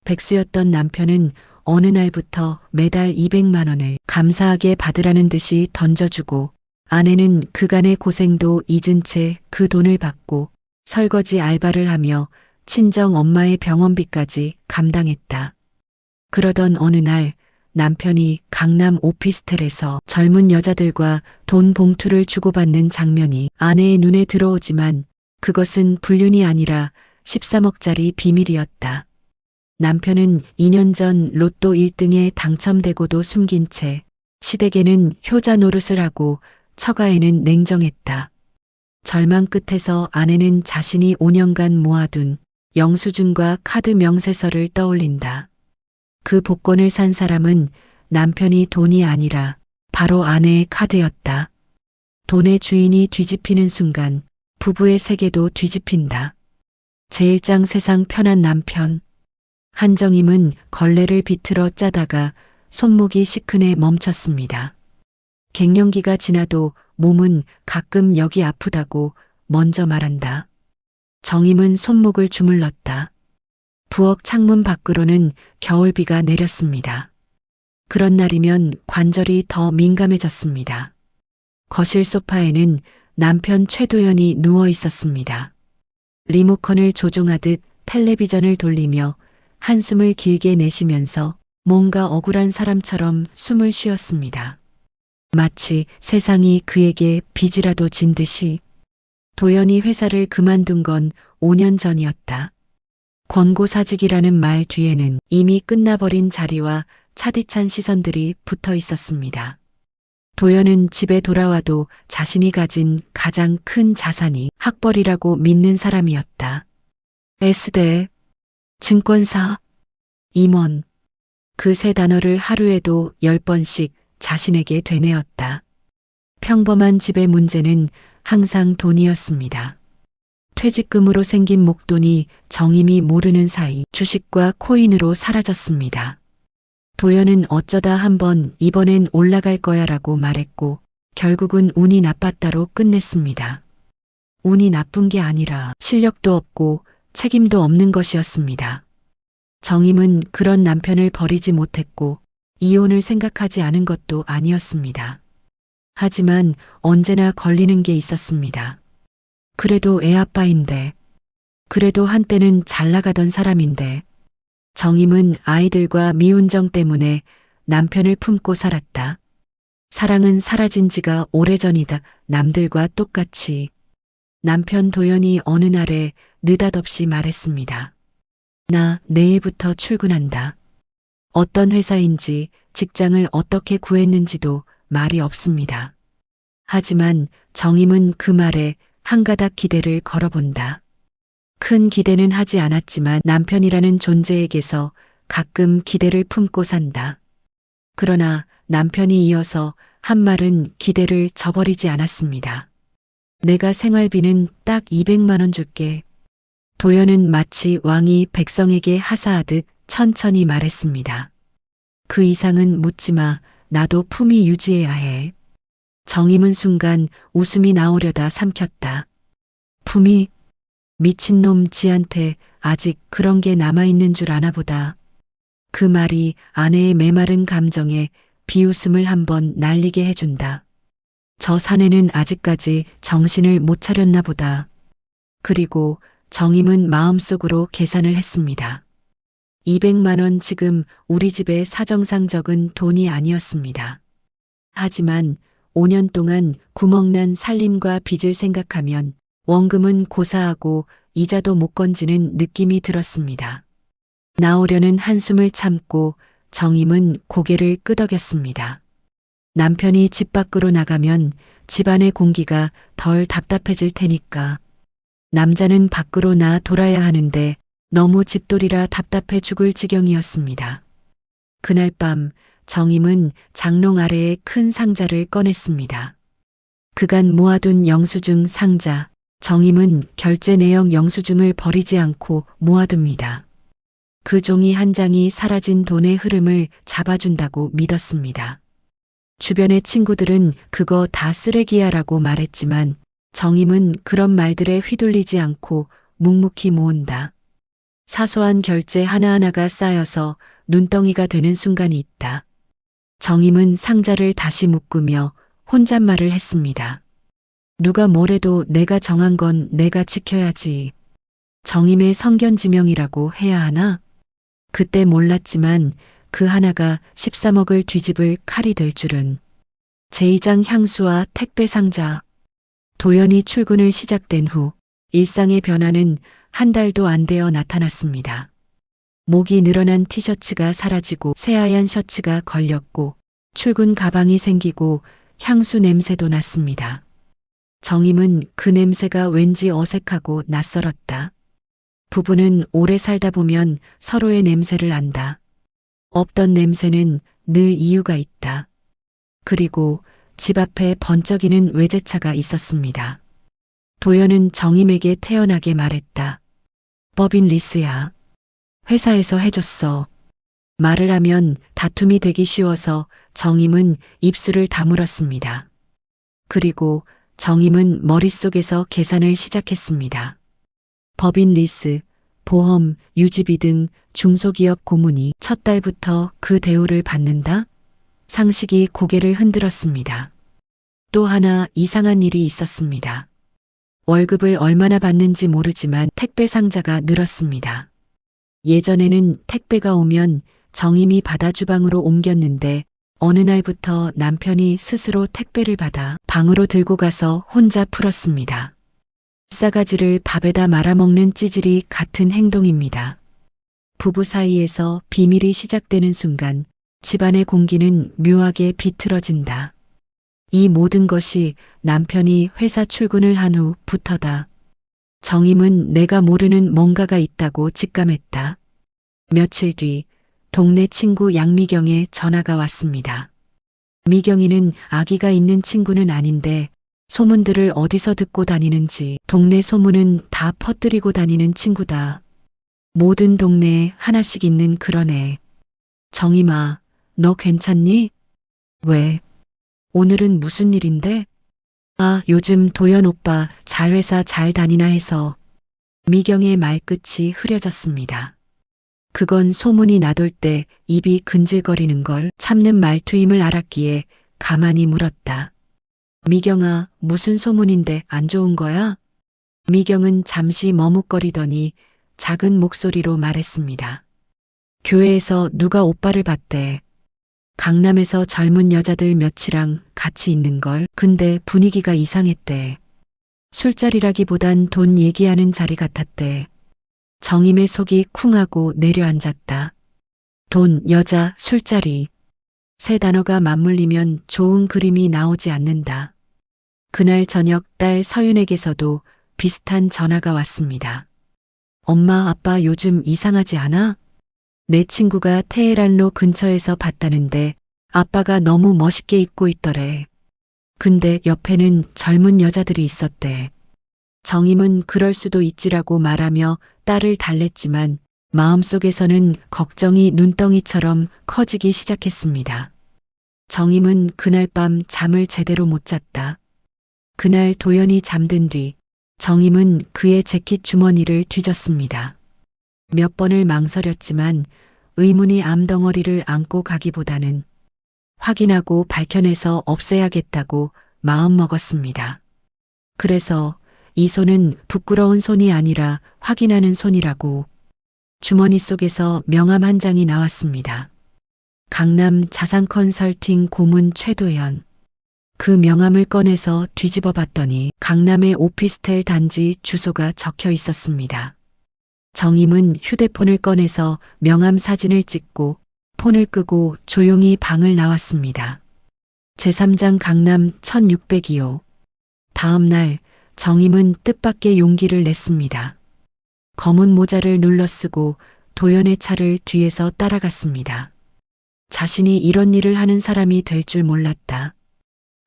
백수였던 남편은 어느 날부터 매달 200만 원을 감사하게 받으라는 듯이 던져주고 아내는 그간의 고생도 잊은 채 그 돈을 받고 설거지 알바를 하며 친정 엄마의 병원비까지 감당했다. 그러던 어느 날 남편이 강남 오피스텔에서 젊은 여자들과 돈 봉투를 주고받는 장면이 아내의 눈에 들어오지만 그것은 불륜이 아니라 13억짜리 비밀이었다. 남편은 2년 전 로또 1등에 당첨되고도 숨긴 채 시댁에는 효자 노릇을 하고 처가에는 냉정했다. 절망 끝에서 아내는 자신이 5년간 모아둔 영수증과 카드 명세서를 떠올린다. 그 복권을 산 사람은 남편이 돈이 아니라 바로 아내의 카드였다. 돈의 주인이 뒤집히는 순간 부부의 세계도 뒤집힌다. 제1장 세상 편한 남편. 한정임은 걸레를 비틀어 짜다가 손목이 시큰해 멈췄습니다. 갱년기가 지나도 몸은 가끔 여기 아프다고 먼저 말한다. 정임은 손목을 주물렀다. 부엌 창문 밖으로는 겨울비가 내렸습니다. 그런 날이면 관절이 더 민감해졌습니다. 거실 소파에는 남편 최도연이 누워 있었습니다. 리모컨을 조종하듯 텔레비전을 돌리며 한숨을 길게 내쉬면서 뭔가 억울한 사람처럼 숨을 쉬었습니다. 마치 세상이 그에게 빚이라도 진 듯이. 도연이 회사를 그만둔 건 5년 전이었다. 권고사직이라는 말 뒤에는 이미 끝나버린 자리와 차디찬 시선들이 붙어 있었습니다. 도연은 집에 돌아와도 자신이 가진 가장 큰 자산이 학벌이라고 믿는 사람이었다. S대, 증권사, 임원. 그 세 단어를 하루에도 10번씩 자신에게 되뇌었다. 평범한 집의 문제는 항상 돈이었습니다. 퇴직금으로 생긴 목돈이 정임이 모르는 사이 주식과 코인으로 사라졌습니다. 도연은 어쩌다 한번 이번엔 올라갈 거야라고 말했고 결국은 운이 나빴다로 끝냈습니다. 운이 나쁜 게 아니라 실력도 없고 책임도 없는 것이었습니다. 정임은 그런 남편을 버리지 못했고 이혼을 생각하지 않은 것도 아니었습니다. 하지만 언제나 걸리는 게 있었습니다. 그래도 애 아빠인데, 그래도 한때는 잘 나가던 사람인데, 정임은 아이들과 미운정 때문에 남편을 품고 살았다. 사랑은 사라진 지가 오래전이다. 남들과 똑같이. 남편 도연이 어느 날에 느닷없이 말했습니다. 나 내일부터 출근한다. 어떤 회사인지 직장을 어떻게 구했는지도 말이 없습니다. 하지만 정임은 그 말에 한 가닥 기대를 걸어본다. 큰 기대는 하지 않았지만 남편이라는 존재에게서 가끔 기대를 품고 산다. 그러나 남편이 이어서 한 말은 기대를 저버리지 않았습니다. 내가 생활비는 딱 200만 원 줄게. 도연은 마치 왕이 백성에게 하사하듯 천천히 말했습니다. 그 이상은 묻지 마. 나도 품위 유지해야 해. 정임은 순간 웃음이 나오려다 삼켰다. 품위? 미친놈 지한테 아직 그런 게 남아있는 줄 아나 보다. 그 말이 아내의 메마른 감정에 비웃음을 한번 날리게 해준다. 저 사내는 아직까지 정신을 못 차렸나 보다. 그리고 정임은 마음속으로 계산을 했습니다. 200만 원 지금 우리 집의 사정상 적은 돈이 아니었습니다. 하지만 5년 동안 구멍난 살림과 빚을 생각하면 원금은 고사하고 이자도 못 건지는 느낌이 들었습니다. 나오려는 한숨을 참고 정임은 고개를 끄덕였습니다. 남편이 집 밖으로 나가면 집안의 공기가 덜 답답해질 테니까. 남자는 밖으로 나 돌아야 하는데 너무 집돌이라 답답해 죽을 지경이었습니다. 그날 밤 정임은 장롱 아래에 큰 상자를 꺼냈습니다. 그간 모아둔 영수증 상자. 정임은 결제 내역 영수증을 버리지 않고 모아둡니다. 그 종이 한 장이 사라진 돈의 흐름을 잡아준다고 믿었습니다. 주변의 친구들은 그거 다 쓰레기야라고 말했지만 정임은 그런 말들에 휘둘리지 않고 묵묵히 모은다. 사소한 결제 하나하나가 쌓여서 눈덩이가 되는 순간이 있다. 정임은 상자를 다시 묶으며 혼잣말을 했습니다. 누가 뭐래도 내가 정한 건 내가 지켜야지. 정임의 성견지명이라고 해야 하나? 그때 몰랐지만 그 하나가 13억을 뒤집을 칼이 될 줄은. 제2장 향수와 택배 상자. 도연이 출근을 시작된 후 일상의 변화는 한 달도 안 되어 나타났습니다. 목이 늘어난 티셔츠가 사라지고 새하얀 셔츠가 걸렸고 출근 가방이 생기고 향수 냄새도 났습니다. 정임은 그 냄새가 왠지 어색하고 낯설었다. 부부는 오래 살다 보면 서로의 냄새를 안다. 없던 냄새는 늘 이유가 있다. 그리고 집 앞에 번쩍이는 외제차가 있었습니다. 도연은 정임에게 태연하게 말했다. 법인 리스야. 회사에서 해줬어. 말을 하면 다툼이 되기 쉬워서 정임은 입술을 다물었습니다. 그리고 정임은 머릿속에서 계산을 시작했습니다. 법인 리스, 보험, 유지비 등 중소기업 고문이 첫 달부터 그 대우를 받는다? 상식이 고개를 흔들었습니다. 또 하나 이상한 일이 있었습니다. 월급을 얼마나 받는지 모르지만 택배 상자가 늘었습니다. 예전에는 택배가 오면 정임이 받아 주방으로 옮겼는데 어느 날부터 남편이 스스로 택배를 받아 방으로 들고 가서 혼자 풀었습니다. 싸가지를 밥에다 말아먹는 찌질이 같은 행동입니다. 부부 사이에서 비밀이 시작되는 순간 집안의 공기는 묘하게 비틀어진다. 이 모든 것이 남편이 회사 출근을 한 후부터다. 정임은 내가 모르는 뭔가가 있다고 직감했다. 며칠 뒤 동네 친구 양미경의 전화가 왔습니다. 미경이는 아기가 있는 친구는 아닌데 소문들을 어디서 듣고 다니는지 동네 소문은 다 퍼뜨리고 다니는 친구다. 모든 동네에 하나씩 있는 그런 애. 정임아, 너 괜찮니? 왜? 오늘은 무슨 일인데? 아, 요즘 도연 오빠 잘 회사 잘 다니나 해서. 미경의 말끝이 흐려졌습니다. 그건 소문이 나돌 때 입이 근질거리는 걸 참는 말투임을 알았기에 가만히 물었다. 미경아, 무슨 소문인데 안 좋은 거야? 미경은 잠시 머뭇거리더니 작은 목소리로 말했습니다. 교회에서 누가 오빠를 봤대. 강남에서 젊은 여자들 몇이랑 같이 있는 걸. 근데 분위기가 이상했대. 술자리라기보단 돈 얘기하는 자리 같았대. 정임의 속이 쿵하고 내려앉았다. 돈, 여자, 술자리. 세 단어가 맞물리면 좋은 그림이 나오지 않는다. 그날 저녁 딸 서윤에게서도 비슷한 전화가 왔습니다. 엄마, 아빠 요즘 이상하지 않아? 내 친구가 테헤란로 근처에서 봤다는데 아빠가 너무 멋있게 입고 있더래. 근데 옆에는 젊은 여자들이 있었대. 정임은 그럴 수도 있지라고 말하며 딸을 달랬지만 마음속에서는 걱정이 눈덩이처럼 커지기 시작했습니다. 정임은 그날 밤 잠을 제대로 못 잤다. 그날 도연이 잠든 뒤 정임은 그의 재킷 주머니를 뒤졌습니다. 몇 번을 망설였지만 의문이 암덩어리를 안고 가기보다는 확인하고 밝혀내서 없애야겠다고 마음먹었습니다. 그래서 이 손은 부끄러운 손이 아니라 확인하는 손이라고. 주머니 속에서 명함 한 장이 나왔습니다. 강남 자산컨설팅 고문 최도연. 그 명함을 꺼내서 뒤집어 봤더니 강남의 오피스텔 단지 주소가 적혀 있었습니다. 정임은 휴대폰을 꺼내서 명함 사진을 찍고 폰을 끄고 조용히 방을 나왔습니다. 제3장 강남 1602호. 다음 날 정임은 뜻밖의 용기를 냈습니다. 검은 모자를 눌러쓰고 도연의 차를 뒤에서 따라갔습니다. 자신이 이런 일을 하는 사람이 될 줄 몰랐다.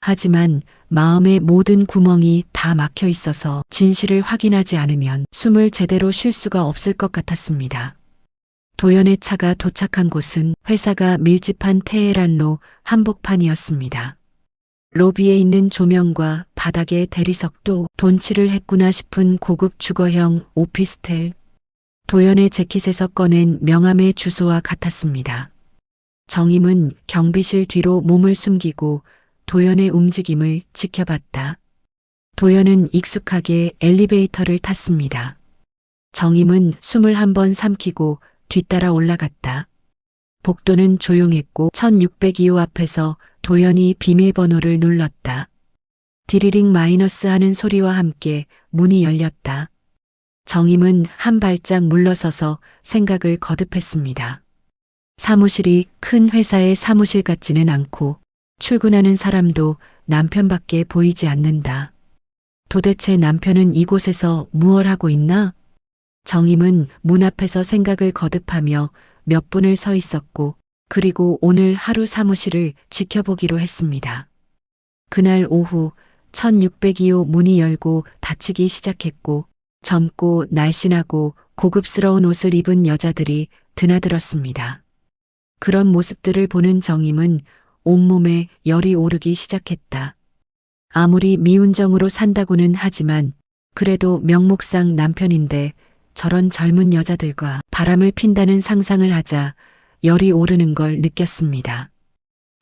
하지만 마음의 모든 구멍이 다 막혀 있어서 진실을 확인하지 않으면 숨을 제대로 쉴 수가 없을 것 같았습니다. 도연의 차가 도착한 곳은 회사가 밀집한 테헤란로 한복판이었습니다. 로비에 있는 조명과 바닥의 대리석도 돈칠을 했구나 싶은 고급 주거형 오피스텔. 도연의 재킷에서 꺼낸 명함의 주소와 같았습니다. 정임은 경비실 뒤로 몸을 숨기고 도연의 움직임을 지켜봤다. 도연은 익숙하게 엘리베이터를 탔습니다. 정임은 숨을 한번 삼키고 뒤따라 올라갔다. 복도는 조용했고 1602호 앞에서 도연이 비밀번호를 눌렀다. 디리링 마이너스 하는 소리와 함께 문이 열렸다. 정임은 한 발짝 물러서서 생각을 거듭했습니다. 사무실이 큰 회사의 사무실 같지는 않고 출근하는 사람도 남편밖에 보이지 않는다. 도대체 남편은 이곳에서 무얼 하고 있나? 정임은 문 앞에서 생각을 거듭하며 몇 분을 서 있었고 그리고 오늘 하루 사무실을 지켜보기로 했습니다. 그날 오후 1602호 문이 열고 닫히기 시작했고 젊고 날씬하고 고급스러운 옷을 입은 여자들이 드나들었습니다. 그런 모습들을 보는 정임은 온몸에 열이 오르기 시작했다. 아무리 미운정으로 산다고는 하지만 그래도 명목상 남편인데 저런 젊은 여자들과 바람을 핀다는 상상을 하자 열이 오르는 걸 느꼈습니다.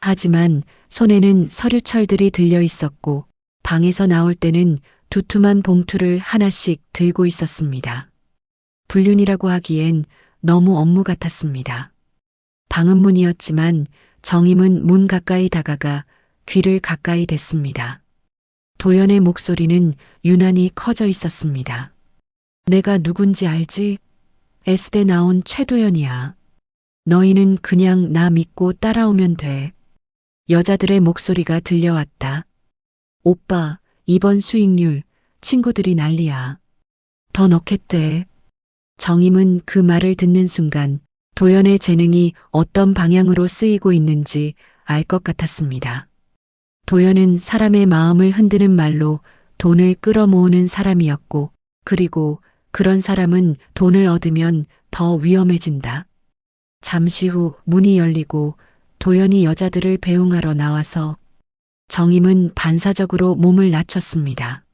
하지만 손에는 서류철들이 들려 있었고 방에서 나올 때는 두툼한 봉투를 하나씩 들고 있었습니다. 불륜이라고 하기엔 너무 업무 같았습니다. 방은 문이었지만 정임은 문 가까이 다가가 귀를 가까이 댔습니다. 도연의 목소리는 유난히 커져 있었습니다. 내가 누군지 알지? S대 나온 최도연이야. 너희는 그냥 나 믿고 따라오면 돼. 여자들의 목소리가 들려왔다. 오빠, 이번 수익률 친구들이 난리야. 더 넣겠대. 정임은 그 말을 듣는 순간 도연의 재능이 어떤 방향으로 쓰이고 있는지 알 것 같았습니다. 도연은 사람의 마음을 흔드는 말로 돈을 끌어모으는 사람이었고 그리고 그런 사람은 돈을 얻으면 더 위험해진다. 잠시 후 문이 열리고 도연이 여자들을 배웅하러 나와서 정임은 반사적으로 몸을 낮췄습니다.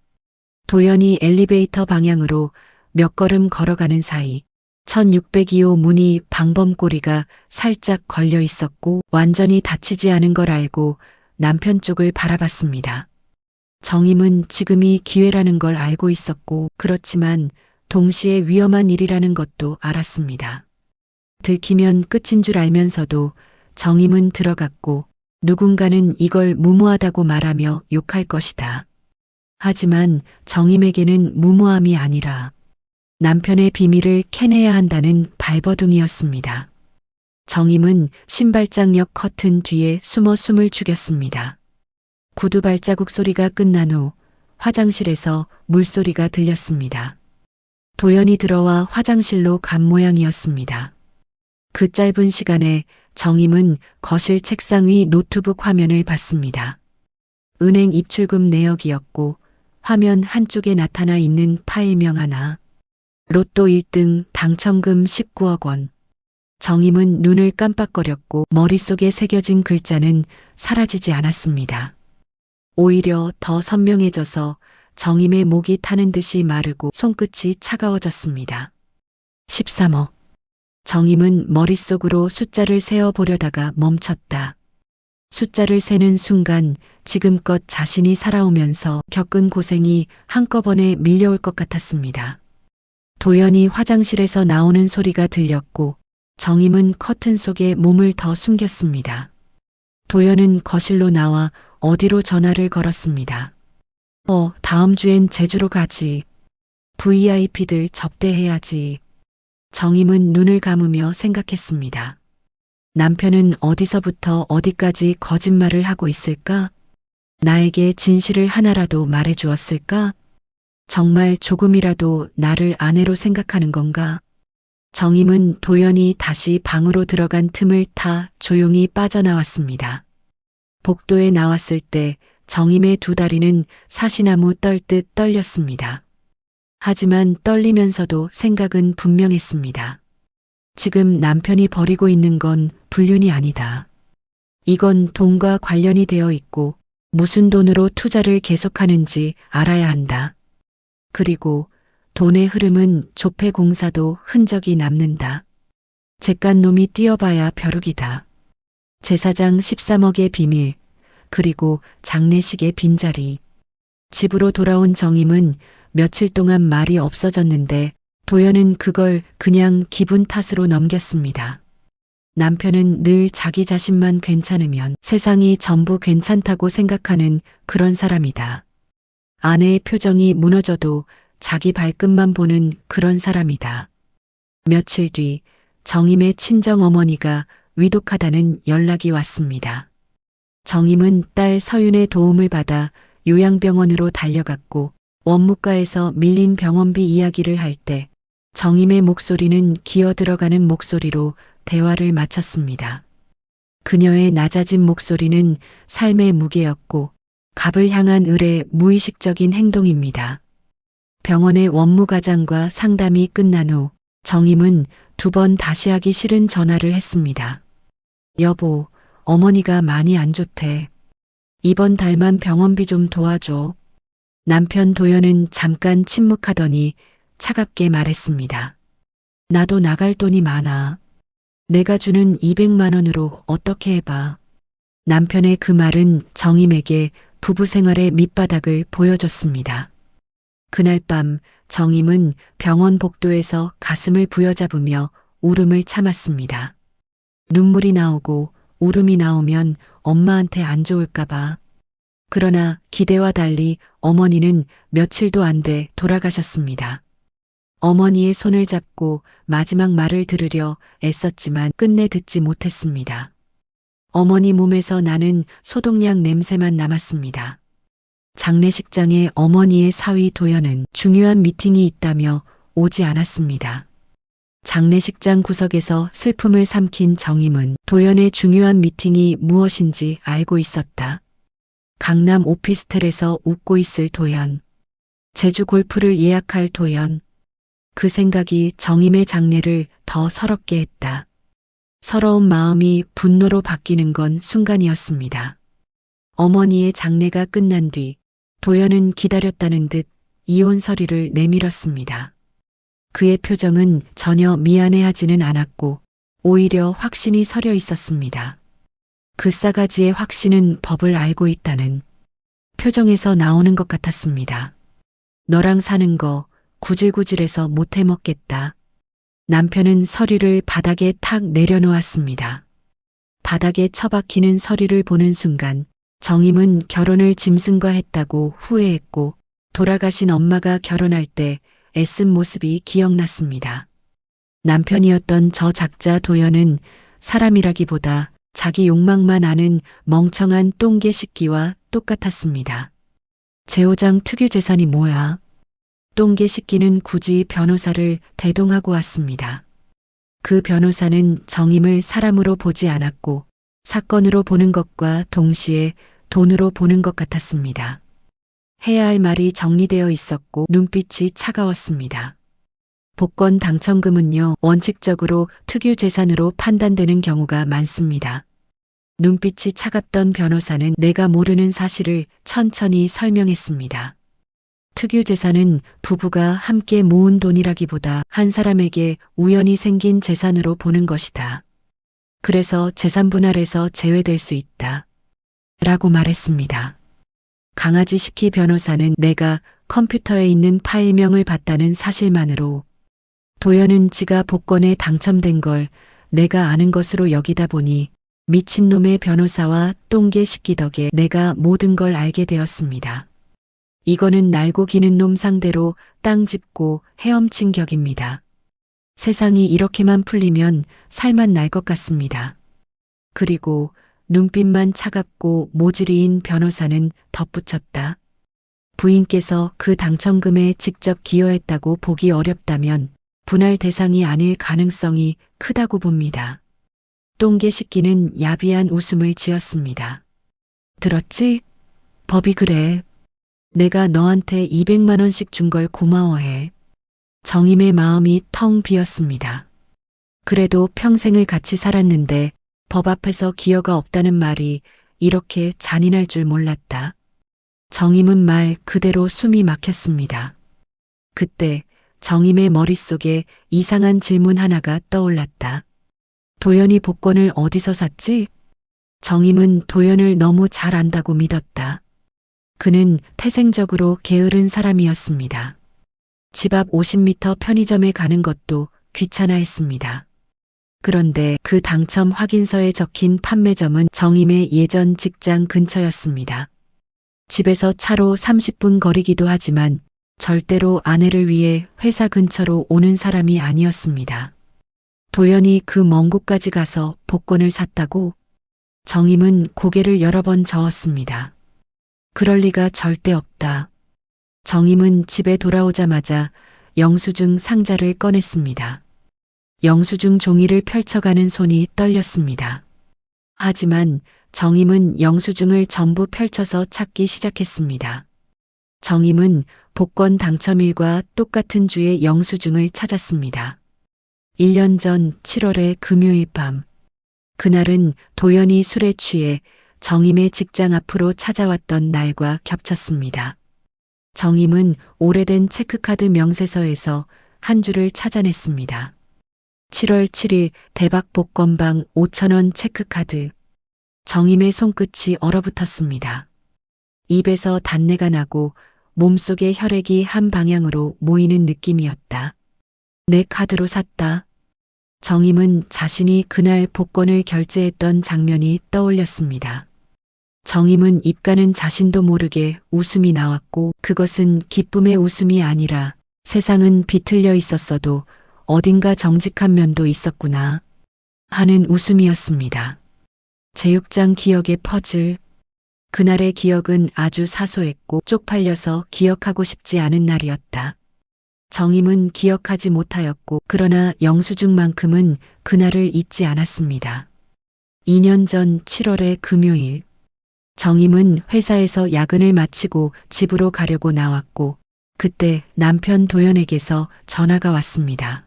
도연이 엘리베이터 방향으로 몇 걸음 걸어가는 사이 1602호 문이 방범고리가 살짝 걸려 있었고 완전히 닫히지 않은 걸 알고 남편 쪽을 바라봤습니다. 정임은 지금이 기회라는 걸 알고 있었고 그렇지만 동시에 위험한 일이라는 것도 알았습니다. 들키면 끝인 줄 알면서도 정임은 들어갔고 누군가는 이걸 무모하다고 말하며 욕할 것이다. 하지만 정임에게는 무모함이 아니라 남편의 비밀을 캐내야 한다는 발버둥이었습니다. 정임은 신발장 옆 커튼 뒤에 숨어 숨을 죽였습니다. 구두 발자국 소리가 끝난 후 화장실에서 물소리가 들렸습니다. 도연이 들어와 화장실로 간 모양이었습니다. 그 짧은 시간에 정임은 거실 책상 위 노트북 화면을 봤습니다. 은행 입출금 내역이었고 화면 한쪽에 나타나 있는 파일명 하나. 로또 1등 당첨금 19억 원. 정임은 눈을 깜빡거렸고 머릿속에 새겨진 글자는 사라지지 않았습니다. 오히려 더 선명해져서 정임의 목이 타는 듯이 마르고 손끝이 차가워졌습니다. 13억. 정임은 머릿속으로 숫자를 세어보려다가 멈췄다. 숫자를 세는 순간 지금껏 자신이 살아오면서 겪은 고생이 한꺼번에 밀려올 것 같았습니다. 도연이 화장실에서 나오는 소리가 들렸고 정임은 커튼 속에 몸을 더 숨겼습니다. 도연은 거실로 나와 어디로 전화를 걸었습니다. 다음 주엔 제주로 가지. VIP들 접대해야지. 정임은 눈을 감으며 생각했습니다. 남편은 어디서부터 어디까지 거짓말을 하고 있을까? 나에게 진실을 하나라도 말해주었을까? 정말 조금이라도 나를 아내로 생각하는 건가? 정임은 도연이 다시 방으로 들어간 틈을 타 조용히 빠져나왔습니다. 복도에 나왔을 때 정임의 두 다리는 사시나무 떨듯 떨렸습니다. 하지만 떨리면서도 생각은 분명했습니다. 지금 남편이 벌이고 있는 건 불륜이 아니다. 이건 돈과 관련이 되어 있고 무슨 돈으로 투자를 계속하는지 알아야 한다. 그리고 돈의 흐름은 조폐공사도 흔적이 남는다. 잿간 놈이 뛰어봐야 벼룩이다. 제사장 13억의 비밀, 그리고 장례식의 빈자리. 집으로 돌아온 정임은 며칠 동안 말이 없어졌는데 도연은 그걸 그냥 기분 탓으로 넘겼습니다. 남편은 늘 자기 자신만 괜찮으면 세상이 전부 괜찮다고 생각하는 그런 사람이다. 아내의 표정이 무너져도 자기 발끝만 보는 그런 사람이다. 며칠 뒤 정임의 친정어머니가 위독하다는 연락이 왔습니다. 정임은 딸 서윤의 도움을 받아 요양병원으로 달려갔고 원무과에서 밀린 병원비 이야기를 할 때 정임의 목소리는 기어 들어가는 목소리로 대화를 마쳤습니다. 그녀의 낮아진 목소리는 삶의 무게였고 갑을 향한 을의 무의식적인 행동입니다. 병원의 원무과장과 상담이 끝난 후 정임은 2번 다시 하기 싫은 전화를 했습니다. 여보, 어머니가 많이 안 좋대. 이번 달만 병원비 좀 도와줘. 남편 도연은 잠깐 침묵하더니 차갑게 말했습니다. 나도 나갈 돈이 많아. 내가 주는 200만 원으로 어떻게 해봐. 남편의 그 말은 정임에게 부부 생활의 밑바닥을 보여줬습니다. 그날 밤 정임은 병원 복도에서 가슴을 부여잡으며 울음을 참았습니다. 눈물이 나오고 울음이 나오면 엄마한테 안 좋을까봐. 그러나 기대와 달리 어머니는 며칠도 안 돼 돌아가셨습니다. 어머니의 손을 잡고 마지막 말을 들으려 애썼지만 끝내 듣지 못했습니다. 어머니 몸에서 나는 소독약 냄새만 남았습니다. 장례식장에 어머니의 사위 도연은 중요한 미팅이 있다며 오지 않았습니다. 장례식장 구석에서 슬픔을 삼킨 정임은 도연의 중요한 미팅이 무엇인지 알고 있었다. 강남 오피스텔에서 웃고 있을 도연. 제주 골프를 예약할 도연. 그 생각이 정임의 장례를 더 서럽게 했다. 서러운 마음이 분노로 바뀌는 건 순간이었습니다. 어머니의 장례가 끝난 뒤 도연은 기다렸다는 듯 이혼 서류를 내밀었습니다. 그의 표정은 전혀 미안해하지는 않았고 오히려 확신이 서려 있었습니다. 그 싸가지의 확신은 법을 알고 있다는 표정에서 나오는 것 같았습니다. 너랑 사는 거 구질구질해서 못 해먹겠다. 남편은 서류를 바닥에 탁 내려놓았습니다. 바닥에 처박히는 서류를 보는 순간 정임은 결혼을 짐승과 했다고 후회했고 돌아가신 엄마가 결혼할 때 애쓴 모습이 기억났습니다. 남편이었던 저 작자 도연은 사람이라기보다 자기 욕망만 아는 멍청한 똥개식기와 똑같았습니다. 제호장 특유 재산이 뭐야? 똥개식기는 굳이 변호사를 대동하고 왔습니다. 그 변호사는 정임을 사람으로 보지 않았고 사건으로 보는 것과 동시에 돈으로 보는 것 같았습니다. 해야 할 말이 정리되어 있었고 눈빛이 차가웠습니다. 복권 당첨금은요, 원칙적으로 특유 재산으로 판단되는 경우가 많습니다. 눈빛이 차갑던 변호사는 내가 모르는 사실을 천천히 설명했습니다. 특유 재산은 부부가 함께 모은 돈이라기보다 한 사람에게 우연히 생긴 재산으로 보는 것이다. 그래서 재산 분할에서 제외될 수 있다. 라고 말했습니다. 강아지 시키 변호사는 내가 컴퓨터에 있는 파일명을 봤다는 사실만으로 도연은 지가 복권에 당첨된 걸 내가 아는 것으로 여기다 보니 미친놈의 변호사와 똥개 시키 덕에 내가 모든 걸 알게 되었습니다. 이거는 날고 기는 놈 상대로 땅 짚고 헤엄친 격입니다. 세상이 이렇게만 풀리면 살만 날 것 같습니다. 그리고 눈빛만 차갑고 모질이인 변호사는 덧붙였다. 부인께서 그 당첨금에 직접 기여했다고 보기 어렵다면 분할 대상이 아닐 가능성이 크다고 봅니다. 똥개 식기는 야비한 웃음을 지었습니다. 들었지? 법이 그래. 내가 너한테 200만 원씩 준 걸 고마워해. 정임의 마음이 텅 비었습니다. 그래도 평생을 같이 살았는데 법 앞에서 기여가 없다는 말이 이렇게 잔인할 줄 몰랐다. 정임은 말 그대로 숨이 막혔습니다. 그때 정임의 머릿속에 이상한 질문 하나가 떠올랐다. 도연이 복권을 어디서 샀지? 정임은 도연을 너무 잘 안다고 믿었다. 그는 태생적으로 게으른 사람이었습니다. 집 앞 50m 편의점에 가는 것도 귀찮아했습니다. 그런데 그 당첨 확인서에 적힌 판매점은 정임의 예전 직장 근처였습니다. 집에서 차로 30분 거리기도 하지만 절대로 아내를 위해 회사 근처로 오는 사람이 아니었습니다. 도연이 그 먼 곳까지 가서 복권을 샀다고? 정임은 고개를 여러 번 저었습니다. 그럴 리가 절대 없다. 정임은 집에 돌아오자마자 영수증 상자를 꺼냈습니다. 영수증 종이를 펼쳐가는 손이 떨렸습니다. 하지만 정임은 영수증을 전부 펼쳐서 찾기 시작했습니다. 정임은 복권 당첨일과 똑같은 주의 영수증을 찾았습니다. 1년 전 7월의 금요일 밤. 그날은 도연이 술에 취해 정임의 직장 앞으로 찾아왔던 날과 겹쳤습니다. 정임은 오래된 체크카드 명세서에서 한 줄을 찾아냈습니다. 7월 7일 대박 복권방 5,000원 체크카드. 정임의 손끝이 얼어붙었습니다. 입에서 단내가 나고 몸속의 혈액이 한 방향으로 모이는 느낌이었다. 내 카드로 샀다. 정임은 자신이 그날 복권을 결제했던 장면이 떠올렸습니다. 정임은 입가는 자신도 모르게 웃음이 나왔고 그것은 기쁨의 웃음이 아니라 세상은 비틀려 있었어도 어딘가 정직한 면도 있었구나 하는 웃음이었습니다. 제육장 기억의 퍼즐. 그날의 기억은 아주 사소했고 쪽팔려서 기억하고 싶지 않은 날이었다. 정임은 기억하지 못하였고 그러나 영수증만큼은 그날을 잊지 않았습니다. 2년 전 7월의 금요일. 정임은 회사에서 야근을 마치고 집으로 가려고 나왔고 그때 남편 도연에게서 전화가 왔습니다.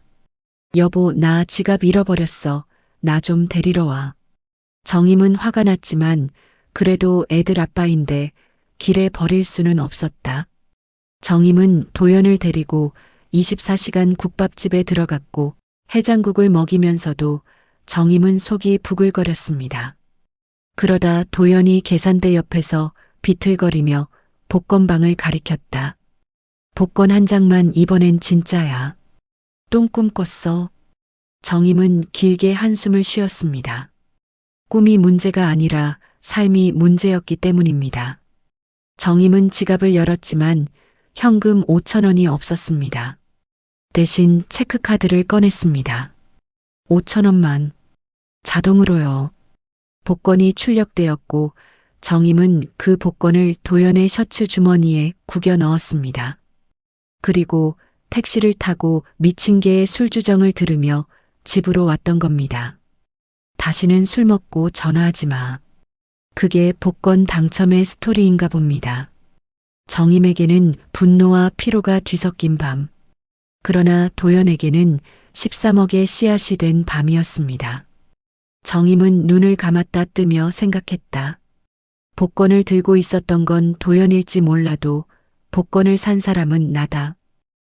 여보, 나 지갑 잃어버렸어. 나 좀 데리러 와. 정임은 화가 났지만 그래도 애들 아빠인데 길에 버릴 수는 없었다. 정임은 도연을 데리고 24시간 국밥집에 들어갔고 해장국을 먹이면서도 정임은 속이 부글거렸습니다. 그러다 도연이 계산대 옆에서 비틀거리며 복권방을 가리켰다. 복권 한 장만 이번엔 진짜야. 똥꿈 꿨어. 정임은 길게 한숨을 쉬었습니다. 꿈이 문제가 아니라 삶이 문제였기 때문입니다. 정임은 지갑을 열었지만 현금 5,000원이 없었습니다. 대신 체크카드를 꺼냈습니다. 5,000원만. 자동으로요. 복권이 출력되었고 정임은 그 복권을 도연의 셔츠 주머니에 구겨 넣었습니다. 그리고 택시를 타고 미친 개의 술주정을 들으며 집으로 왔던 겁니다. 다시는 술 먹고 전화하지 마. 그게 복권 당첨의 스토리인가 봅니다. 정임에게는 분노와 피로가 뒤섞인 밤. 그러나 도연에게는 13억의 씨앗이 된 밤이었습니다. 정임은 눈을 감았다 뜨며 생각했다. 복권을 들고 있었던 건 도연일지 몰라도 복권을 산 사람은 나다.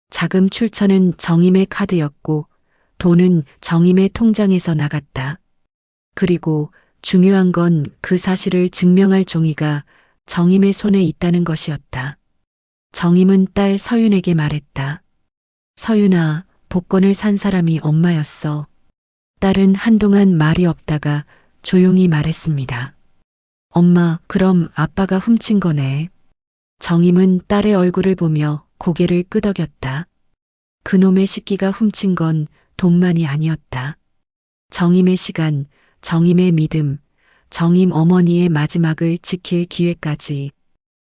자금 출처는 정임의 카드였고 돈은 정임의 통장에서 나갔다. 그리고 중요한 건 그 사실을 증명할 종이가 정임의 손에 있다는 것이었다. 정임은 딸 서윤에게 말했다. 서윤아, 복권을 산 사람이 엄마였어. 딸은 한동안 말이 없다가 조용히 말했습니다. 엄마, 그럼 아빠가 훔친 거네. 정임은 딸의 얼굴을 보며 고개를 끄덕였다. 그놈의 식기가 훔친 건 돈만이 아니었다. 정임의 시간, 정임의 믿음, 정임 어머니의 마지막을 지킬 기회까지.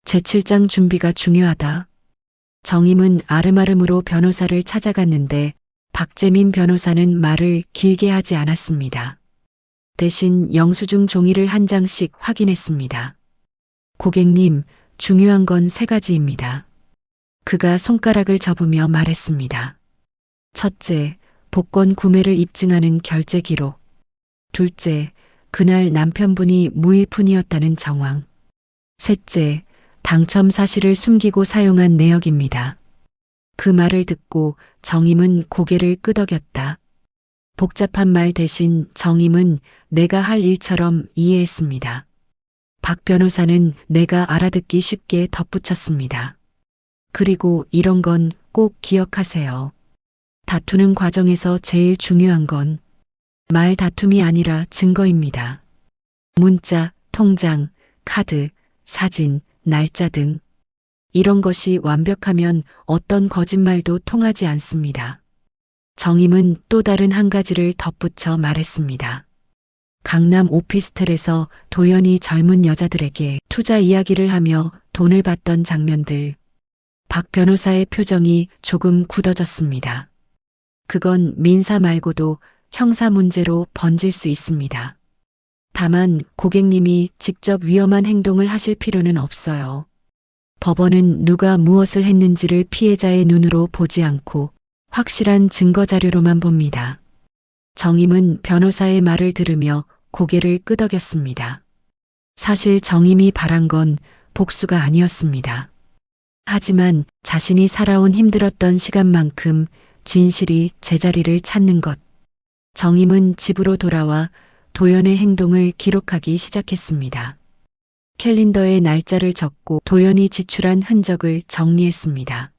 제7장 준비가 중요하다. 정임은 아름아름으로 변호사를 찾아갔는데 박재민 변호사는 말을 길게 하지 않았습니다. 대신 영수증 종이를 한 장씩 확인했습니다. 고객님, 중요한 건 3가지입니다. 그가 손가락을 접으며 말했습니다. 첫째, 복권 구매를 입증하는 결제 기록. 둘째, 그날 남편분이 무일푼이었다는 정황. 셋째, 당첨 사실을 숨기고 사용한 내역입니다. 그 말을 듣고 정임은 고개를 끄덕였다. 복잡한 말 대신 정임은 내가 할 일처럼 이해했습니다. 박 변호사는 내가 알아듣기 쉽게 덧붙였습니다. 그리고 이런 건 꼭 기억하세요. 다투는 과정에서 제일 중요한 건 말 다툼이 아니라 증거입니다. 문자, 통장, 카드, 사진, 날짜 등 이런 것이 완벽하면 어떤 거짓말도 통하지 않습니다. 정임은 또 다른 한 가지를 덧붙여 말했습니다. 강남 오피스텔에서 도연이 젊은 여자들에게 투자 이야기를 하며 돈을 받던 장면들. 박 변호사의 표정이 조금 굳어졌습니다. 그건 민사 말고도 형사 문제로 번질 수 있습니다. 다만 고객님이 직접 위험한 행동을 하실 필요는 없어요. 법원은 누가 무엇을 했는지를 피해자의 눈으로 보지 않고 확실한 증거 자료로만 봅니다. 정임은 변호사의 말을 들으며 고개를 끄덕였습니다. 사실 정임이 바란 건 복수가 아니었습니다. 하지만 자신이 살아온 힘들었던 시간만큼 진실이 제자리를 찾는 것. 정임은 집으로 돌아와 도연의 행동을 기록하기 시작했습니다. 캘린더에 날짜를 적고 도연이 지출한 흔적을 정리했습니다.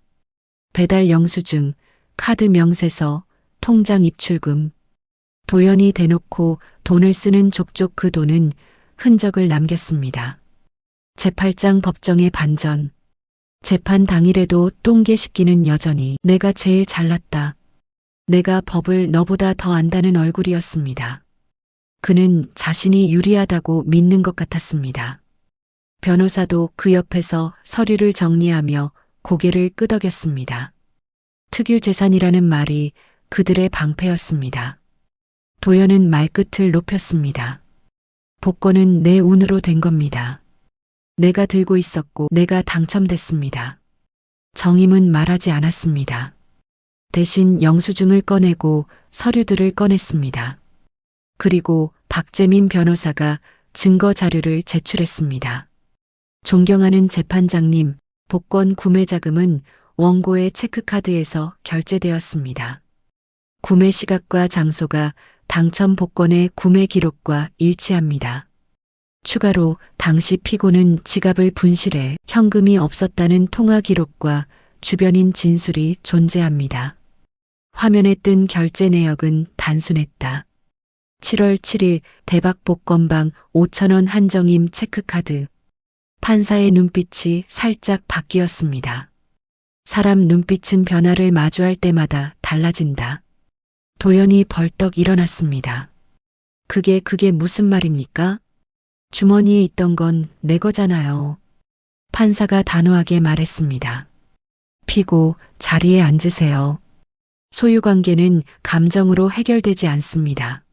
배달 영수증, 카드 명세서, 통장 입출금. 도연이 대놓고 돈을 쓰는 족족 그 돈은 흔적을 남겼습니다. 제8장 법정의 반전. 재판 당일에도 똥개식기는 여전히 내가 제일 잘났다. 내가 법을 너보다 더 안다는 얼굴이었습니다. 그는 자신이 유리하다고 믿는 것 같았습니다. 변호사도 그 옆에서 서류를 정리하며 고개를 끄덕였습니다. 특유재산이라는 말이 그들의 방패였습니다. 도연은 말끝을 높였습니다. 복권은 내 운으로 된 겁니다. 내가 들고 있었고 내가 당첨됐습니다. 정임은 말하지 않았습니다. 대신 영수증을 꺼내고 서류들을 꺼냈습니다. 그리고 박재민 변호사가 증거 자료를 제출했습니다. 존경하는 재판장님, 복권 구매 자금은 원고의 체크카드에서 결제되었습니다. 구매 시각과 장소가 당첨 복권의 구매 기록과 일치합니다. 추가로 당시 피고는 지갑을 분실해 현금이 없었다는 통화 기록과 주변인 진술이 존재합니다. 화면에 뜬 결제 내역은 단순했다. 7월 7일 대박 복권방 5,000원 한정임 체크카드. 판사의 눈빛이 살짝 바뀌었습니다. 사람 눈빛은 변화를 마주할 때마다 달라진다. 도연이 벌떡 일어났습니다. 그게 무슨 말입니까? 주머니에 있던 건 내 거잖아요. 판사가 단호하게 말했습니다. 피고 자리에 앉으세요. 소유관계는 감정으로 해결되지 않습니다.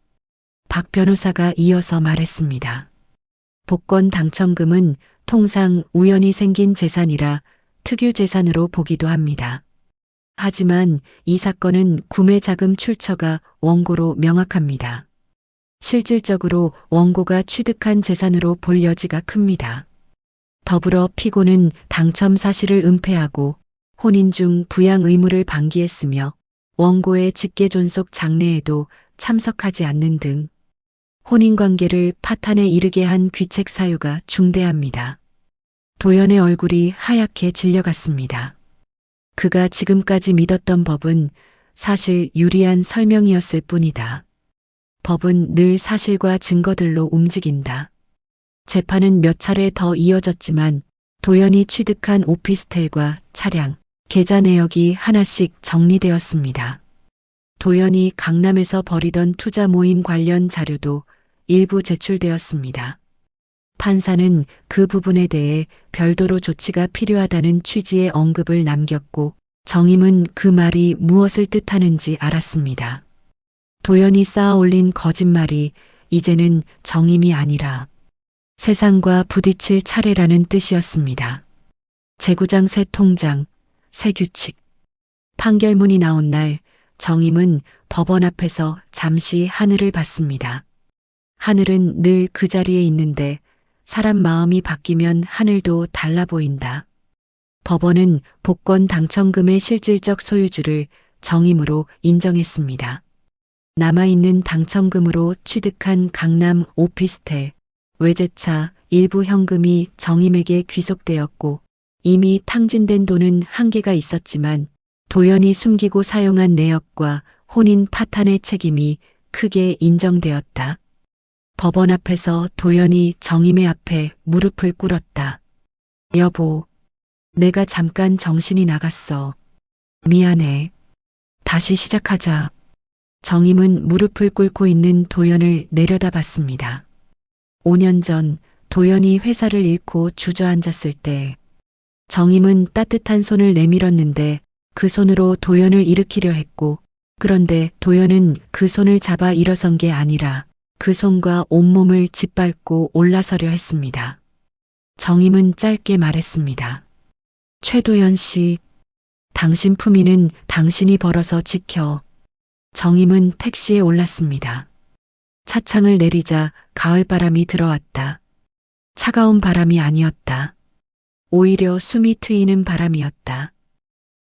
박 변호사가 이어서 말했습니다. 복권 당첨금은 통상 우연히 생긴 재산이라 특유재산으로 보기도 합니다. 하지만 이 사건은 구매 자금 출처가 원고로 명확합니다. 실질적으로 원고가 취득한 재산으로 볼 여지가 큽니다. 더불어 피고는 당첨 사실을 은폐하고 혼인 중 부양 의무를 방기했으며 원고의 직계존속 장례에도 참석하지 않는 등 혼인관계를 파탄에 이르게 한 귀책 사유가 중대합니다. 도연의 얼굴이 하얗게 질려갔습니다. 그가 지금까지 믿었던 법은 사실 유리한 설명이었을 뿐이다. 법은 늘 사실과 증거들로 움직인다. 재판은 몇 차례 더 이어졌지만 도연이 취득한 오피스텔과 차량, 계좌 내역이 하나씩 정리되었습니다. 도연이 강남에서 벌이던 투자 모임 관련 자료도 일부 제출되었습니다. 판사는 그 부분에 대해 별도로 조치가 필요하다는 취지의 언급을 남겼고 정임은 그 말이 무엇을 뜻하는지 알았습니다. 도연이 쌓아올린 거짓말이 이제는 정임이 아니라 세상과 부딪힐 차례라는 뜻이었습니다. 재구장 새 통장, 새 규칙. 판결문이 나온 날 정임은 법원 앞에서 잠시 하늘을 봤습니다. 하늘은 늘 그 자리에 있는데 사람 마음이 바뀌면 하늘도 달라 보인다. 법원은 복권 당첨금의 실질적 소유주를 정임으로 인정했습니다. 남아있는 당첨금으로 취득한 강남 오피스텔, 외제차, 일부 현금이 정임에게 귀속되었고 이미 탕진된 돈은 한계가 있었지만 도연이 숨기고 사용한 내역과 혼인 파탄의 책임이 크게 인정되었다. 법원 앞에서 도연이 정임의 앞에 무릎을 꿇었다. 여보, 내가 잠깐 정신이 나갔어. 미안해. 다시 시작하자. 정임은 무릎을 꿇고 있는 도연을 내려다봤습니다. 5년 전 도연이 회사를 잃고 주저앉았을 때 정임은 따뜻한 손을 내밀었는데 그 손으로 도연을 일으키려 했고, 그런데 도연은 그 손을 잡아 일어선 게 아니라 그 손과 온몸을 짓밟고 올라서려 했습니다. 정임은 짧게 말했습니다. 최도연 씨, 당신 품위는 당신이 벌어서 지켜. 정임은 택시에 올랐습니다. 차창을 내리자 가을바람이 들어왔다. 차가운 바람이 아니었다. 오히려 숨이 트이는 바람이었다.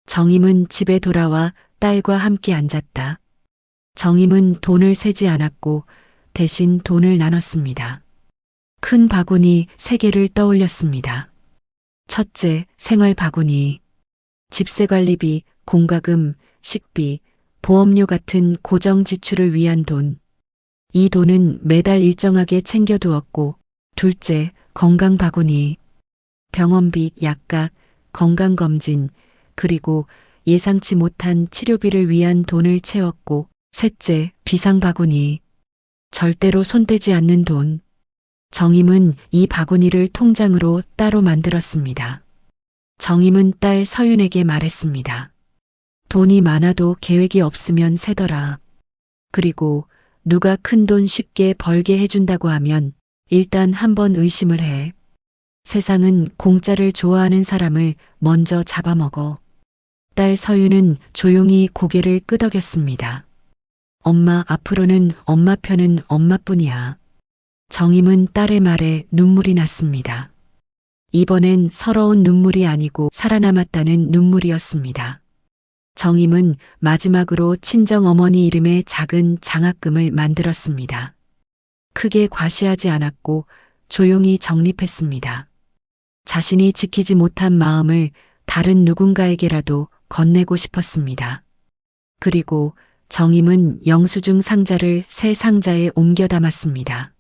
정임은 집에 돌아와 딸과 함께 앉았다. 정임은 돈을 세지 않았고 대신 돈을 나눴습니다. 큰 바구니 3개를 떠올렸습니다. 첫째, 생활 바구니. 집세관리비, 공과금, 식비, 보험료 같은 고정 지출을 위한 돈. 이 돈은 매달 일정하게 챙겨두었고, 둘째, 건강 바구니. 병원비, 약값, 건강검진, 그리고 예상치 못한 치료비를 위한 돈을 채웠고, 셋째, 비상 바구니. 절대로 손대지 않는 돈. 정임은 이 바구니를 통장으로 따로 만들었습니다. 정임은 딸 서윤에게 말했습니다. 돈이 많아도 계획이 없으면 세더라. 그리고 누가 큰 돈 쉽게 벌게 해준다고 하면 일단 한번 의심을 해. 세상은 공짜를 좋아하는 사람을 먼저 잡아먹어. 딸 서윤은 조용히 고개를 끄덕였습니다. 엄마, 앞으로는 엄마 편은 엄마뿐이야. 정임은 딸의 말에 눈물이 났습니다. 이번엔 서러운 눈물이 아니고 살아남았다는 눈물이었습니다. 정임은 마지막으로 친정어머니 이름의 작은 장학금을 만들었습니다. 크게 과시하지 않았고 조용히 정립했습니다. 자신이 지키지 못한 마음을 다른 누군가에게라도 건네고 싶었습니다. 그리고 정임은 영수증 상자를 새 상자에 옮겨 담았습니다.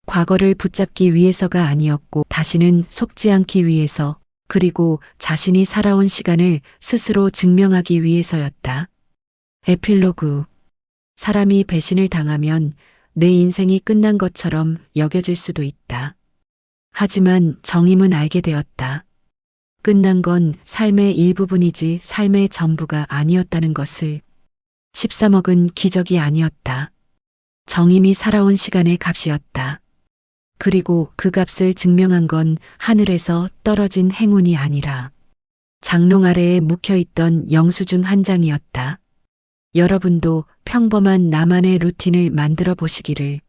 과거를 붙잡기 위해서가 아니었고 다시는 속지 않기 위해서, 그리고 자신이 살아온 시간을 스스로 증명하기 위해서였다. 에필로그. 사람이 배신을 당하면 내 인생이 끝난 것처럼 여겨질 수도 있다. 하지만 정임은 알게 되었다. 끝난 건 삶의 일부분이지 삶의 전부가 아니었다는 것을. 13억은 기적이 아니었다. 정임이 살아온 시간의 값이었다. 그리고 그 값을 증명한 건 하늘에서 떨어진 행운이 아니라 장롱 아래에 묵혀있던 영수증 한 장이었다. 여러분도 평범한 나만의 루틴을 만들어 보시기를.